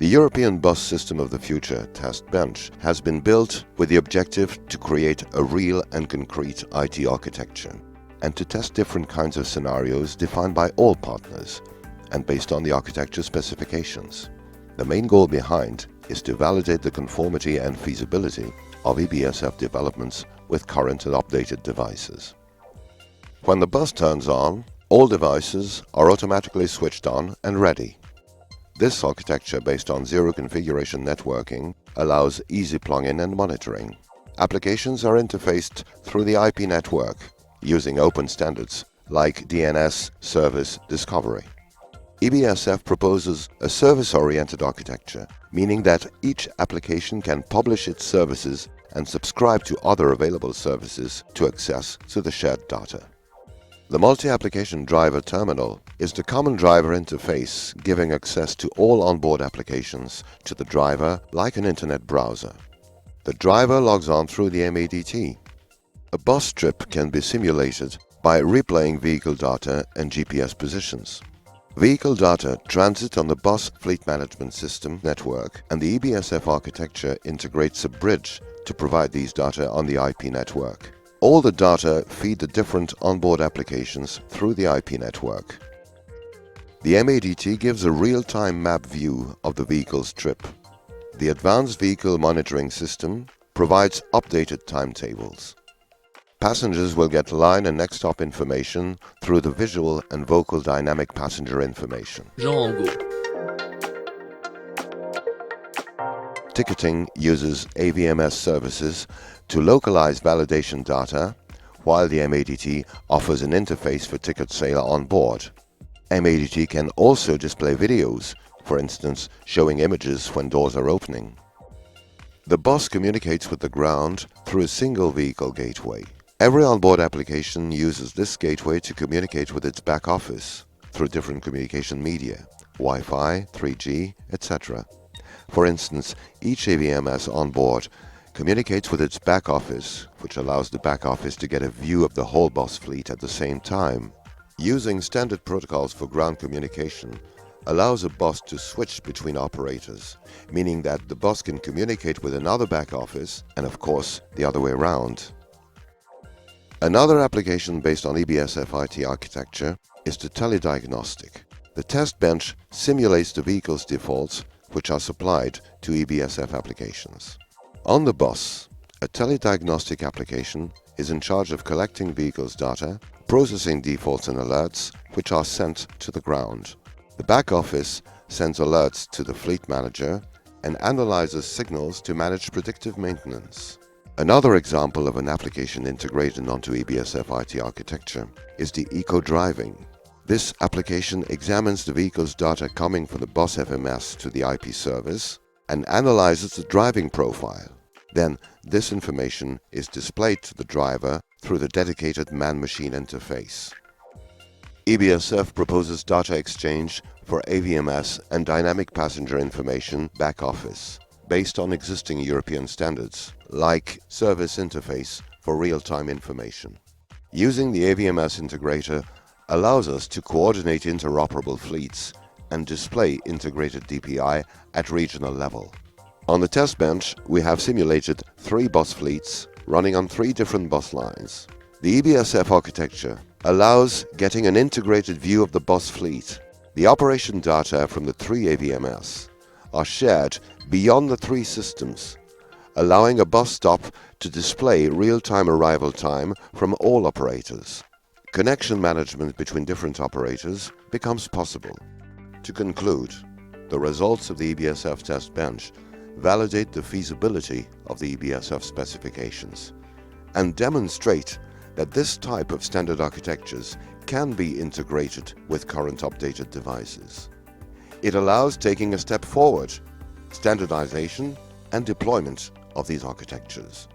The European Bus System of the Future test bench has been built with the objective to create a real and concrete IT architecture and to test different kinds of scenarios defined by all partners and based on the architecture specifications. The main goal behind is to validate the conformity and feasibility of Ebsf developments with current and updated devices. When the bus turns on, all devices are automatically switched on and ready. This architecture based on zero configuration networking allows easy plug-in and monitoring. Applications are interfaced through the IP network using open standards like DNS service discovery. Ebsf proposes a service-oriented architecture, meaning that each application can publish its services and subscribe to other available services to access to the shared data. The multi-application driver terminal is the common driver interface giving access to all onboard applications to the driver like an internet browser. The driver logs on through the MADT. A bus trip can be simulated by replaying vehicle data and GPS positions. Vehicle data transit on the bus fleet management system network, and the Ebsf architecture integrates a bridge to provide these data on the IP network. All the data feed the different onboard applications through the IP network. The MADT gives a real-time map view of the vehicle's trip. The Advanced Vehicle Monitoring System provides updated timetables. Passengers will get line and next stop information through the visual and vocal dynamic passenger information. Ticketing uses AVMS services to localize validation data, while the MADT offers an interface for ticket sale on board. MADT can also display videos, for instance, showing images when doors are opening. The bus communicates with the ground through a single vehicle gateway. Every onboard application uses this gateway to communicate with its back office through different communication media, Wi-Fi, 3G, etc. For instance, each AVMS on board communicates with its back office, which allows the back office to get a view of the whole bus fleet at the same time. Using standard protocols for ground communication allows a bus to switch between operators, meaning that the bus can communicate with another back office and, of course, the other way around. Another application based on Ebsf IT architecture is the telediagnostic. The test bench simulates the vehicle's defaults which are supplied to Ebsf applications. On the bus, a telediagnostic application is in charge of collecting vehicles' data, processing defaults and alerts which are sent to the ground. The back office sends alerts to the fleet manager and analyzes signals to manage predictive maintenance. Another example of an application integrated onto Ebsf IT architecture is the eco-driving. This application examines the vehicle's data coming from the bus FMS to the IP service and analyzes the driving profile. Then this information is displayed to the driver through the dedicated man-machine interface. Ebsf proposes data exchange for AVMS and dynamic passenger information back office based on existing European standards like Service Interface for Real-Time Information. Using the AVMS integrator allows us to coordinate interoperable fleets and display integrated DPI at regional level. On the test bench, we have simulated 3 bus fleets running on 3 different bus lines. The Ebsf architecture allows getting an integrated view of the bus fleet. The operation data from the 3 AVMS are shared beyond the 3 systems, allowing a bus stop to display real-time arrival time from all operators. Connection management between different operators becomes possible. To conclude, the results of the Ebsf test bench validate the feasibility of the Ebsf specifications and demonstrate that this type of standard architectures can be integrated with current updated devices. It allows taking a step forward, standardization and deployment of these architectures.